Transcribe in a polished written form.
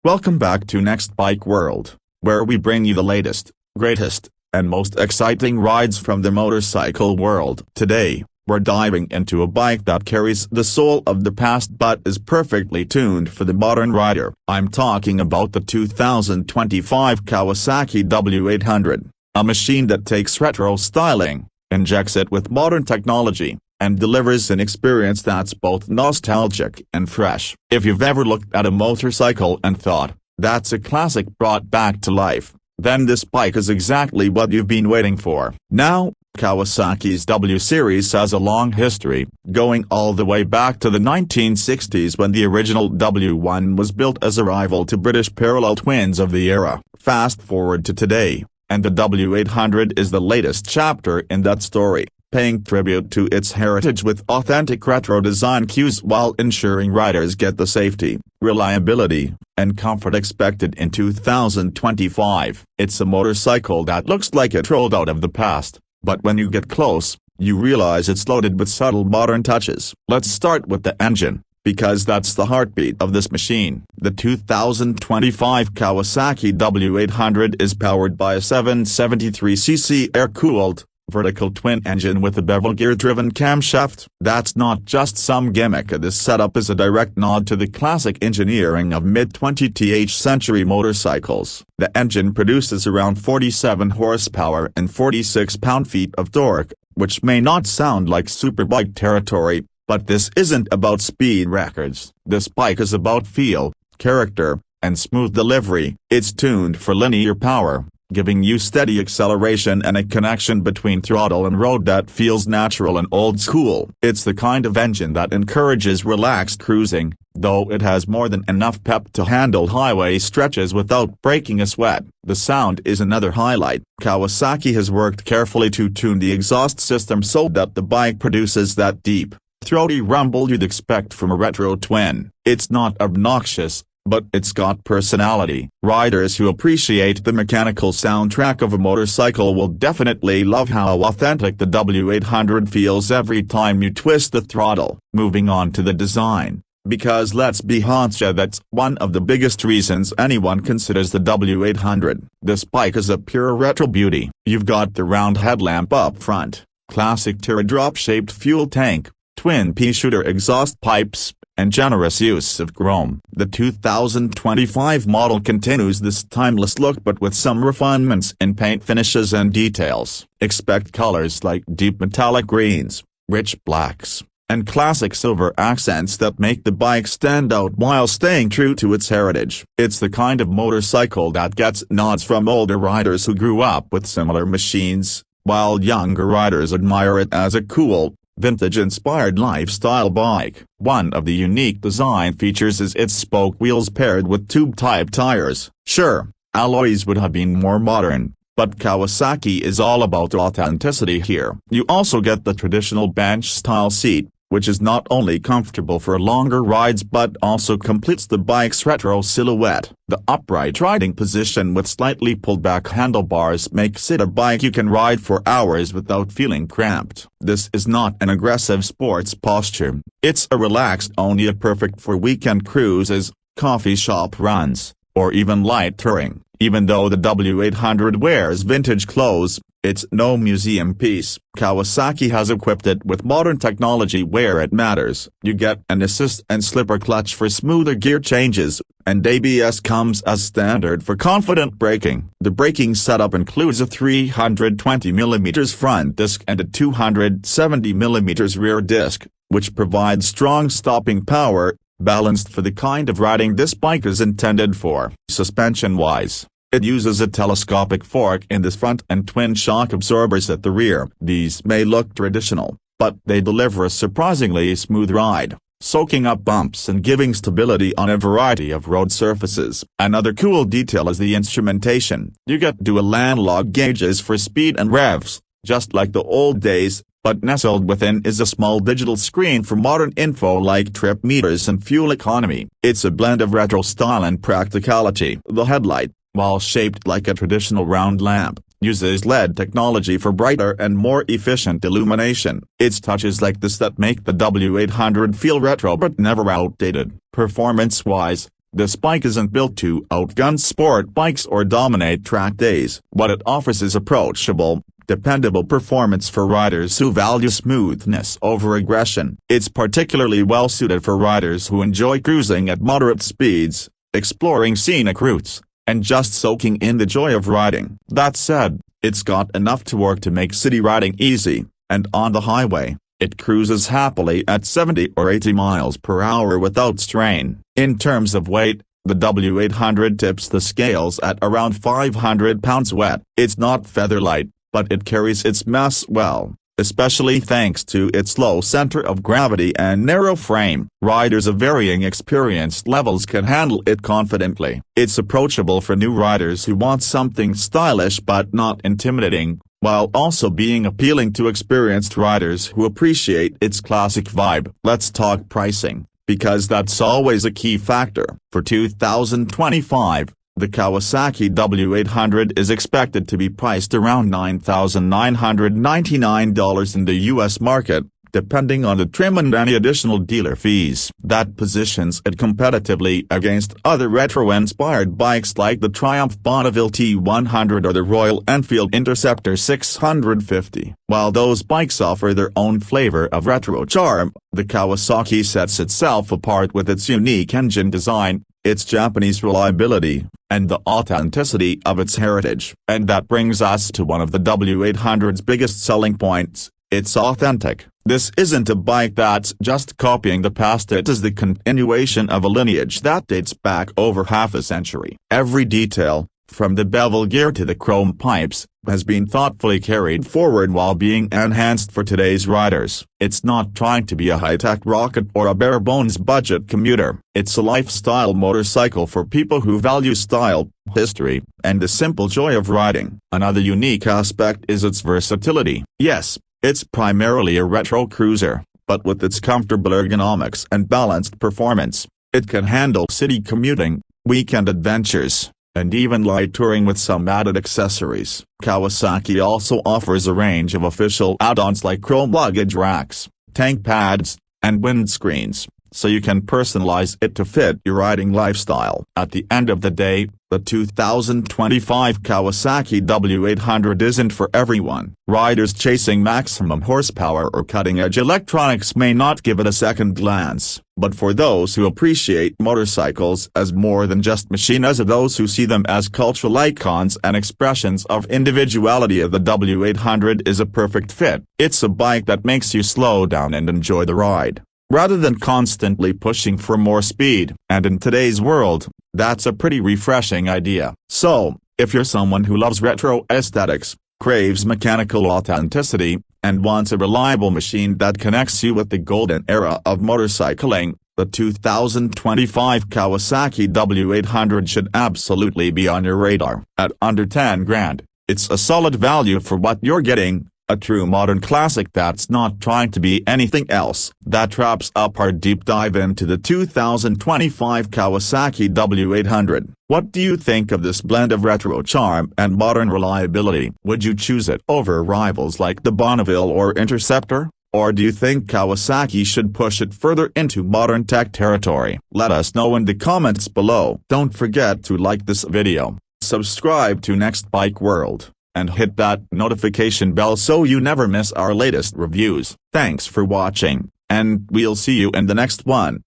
Welcome back to Next Bike World, where we bring you the latest, greatest, and most exciting rides from the motorcycle world. Today, we're diving into a bike that carries the soul of the past but is perfectly tuned for the modern rider. I'm talking about the 2025 Kawasaki W800, a machine that takes retro styling, injects it with modern technology, and delivers an experience that's both nostalgic and fresh. If you've ever looked at a motorcycle and thought, that's a classic brought back to life, then this bike is exactly what you've been waiting for. Now, Kawasaki's W series has a long history, going all the way back to the 1960s when the original W1 was built as a rival to British parallel twins of the era. Fast forward to today, and the W800 is the latest chapter in that story, paying tribute to its heritage with authentic retro design cues while ensuring riders get the safety, reliability, and comfort expected in 2025. It's a motorcycle that looks like it rolled out of the past, but when you get close, you realize it's loaded with subtle modern touches. Let's start with the engine, because that's the heartbeat of this machine. The 2025 Kawasaki W800 is powered by a 773cc air-cooled, vertical twin engine with a bevel gear-driven camshaft. That's not just some gimmick. This setup is a direct nod to the classic engineering of mid-20th century motorcycles. The engine produces around 47 horsepower and 46 pound-feet of torque, which may not sound like superbike territory, but this isn't about speed records. This bike is about feel, character, and smooth delivery. It's tuned for linear power, giving you steady acceleration and a connection between throttle and road that feels natural and old school. It's the kind of engine that encourages relaxed cruising, though it has more than enough pep to handle highway stretches without breaking a sweat. The sound is another highlight. Kawasaki has worked carefully to tune the exhaust system so that the bike produces that deep, throaty rumble you'd expect from a retro twin. It's not obnoxious, but it's got personality. Riders who appreciate the mechanical soundtrack of a motorcycle will definitely love how authentic the W800 feels every time you twist the throttle. Moving on to the design, because let's be honest, that's one of the biggest reasons anyone considers the W800. This bike is a pure retro beauty. You've got the round headlamp up front, classic teardrop-shaped fuel tank, twin P-shooter exhaust pipes, and generous use of chrome. The 2025 model continues this timeless look but with some refinements in paint finishes and details. Expect colors like deep metallic greens, rich blacks, and classic silver accents that make the bike stand out while staying true to its heritage. It's the kind of motorcycle that gets nods from older riders who grew up with similar machines, while younger riders admire it as a cool, vintage-inspired lifestyle bike. One of the unique design features is its spoke wheels paired with tube-type tires. Sure, alloys would have been more modern, but Kawasaki is all about authenticity here. You also get the traditional bench-style seat, which is not only comfortable for longer rides but also completes the bike's retro silhouette. The upright riding position with slightly pulled-back handlebars makes it a bike you can ride for hours without feeling cramped. This is not an aggressive sports posture. It's a relaxed Onia perfect for weekend cruises, coffee shop runs, or even light touring. Even though the W800 wears vintage clothes, it's no museum piece. Kawasaki has equipped it with modern technology where it matters. You get an assist and slipper clutch for smoother gear changes, and ABS comes as standard for confident braking. The braking setup includes a 320mm front disc and a 270mm rear disc, which provides strong stopping power, balanced for the kind of riding this bike is intended for. Suspension-wise, it uses a telescopic fork in the front and twin shock absorbers at the rear. These may look traditional, but they deliver a surprisingly smooth ride, soaking up bumps and giving stability on a variety of road surfaces. Another cool detail is the instrumentation. You get dual analog gauges for speed and revs, just like the old days, but nestled within is a small digital screen for modern info like trip meters and fuel economy. It's a blend of retro style and practicality. The headlight, while shaped like a traditional round lamp, uses LED technology for brighter and more efficient illumination. It's touches like this that make the W800 feel retro but never outdated. Performance-wise, This bike isn't built to outgun sport bikes or dominate track days. What it offers is approachable, dependable performance for riders who value smoothness over aggression. It's particularly well suited for riders who enjoy cruising at moderate speeds, exploring scenic routes, and just soaking in the joy of riding. That said, it's got enough torque to make city riding easy, and on the highway, it cruises happily at 70 or 80 miles per hour without strain. In terms of weight, the W800 tips the scales at around 500 pounds wet. It's not feather light, but it carries its mass well, especially thanks to its low center of gravity and narrow frame. Riders of varying experience levels can handle it confidently. It's approachable for new riders who want something stylish but not intimidating, while also being appealing to experienced riders who appreciate its classic vibe. Let's talk pricing, because that's always a key factor. For 2025, the Kawasaki W800 is expected to be priced around $9,999 in the U.S. market, depending on the trim and any additional dealer fees. That positions it competitively against other retro-inspired bikes like the Triumph Bonneville T100 or the Royal Enfield Interceptor 650. While those bikes offer their own flavor of retro charm, the Kawasaki sets itself apart with its unique engine design, its Japanese reliability, and the authenticity of its heritage. And that brings us to one of the W800's biggest selling points: it's authentic. This isn't a bike that's just copying the past, it is the continuation of a lineage that dates back over half a century. Every detail, from the bevel gear to the chrome pipes, has been thoughtfully carried forward while being enhanced for today's riders. It's not trying to be a high-tech rocket or a bare-bones budget commuter. It's a lifestyle motorcycle for people who value style, history, and the simple joy of riding. Another unique aspect is its versatility. Yes, it's primarily a retro cruiser, but with its comfortable ergonomics and balanced performance, it can handle city commuting, weekend adventures, and even light touring with some added accessories. Kawasaki also offers a range of official add-ons like chrome luggage racks, tank pads, and windscreens, so you can personalize it to fit your riding lifestyle. At the end of the day, the 2025 Kawasaki W800 isn't for everyone. Riders chasing maximum horsepower or cutting-edge electronics may not give it a second glance, but for those who appreciate motorcycles as more than just machines, and those who see them as cultural icons and expressions of individuality, the W800 is a perfect fit. It's a bike that makes you slow down and enjoy the ride, rather than constantly pushing for more speed. And in today's world, that's a pretty refreshing idea. So, if you're someone who loves retro aesthetics, craves mechanical authenticity, and wants a reliable machine that connects you with the golden era of motorcycling, the 2025 Kawasaki W800 should absolutely be on your radar. At under 10 grand, it's a solid value for what you're getting. A true modern classic that's not trying to be anything else. That wraps up our deep dive into the 2025 Kawasaki W800. What do you think of this blend of retro charm and modern reliability? Would you choose it over rivals like the Bonneville or Interceptor? Or do you think Kawasaki should push it further into modern tech territory? Let us know in the comments below. Don't forget to like this video, subscribe to Next Bike World, and hit that notification bell so you never miss our latest reviews. Thanks for watching, and we'll see you in the next one.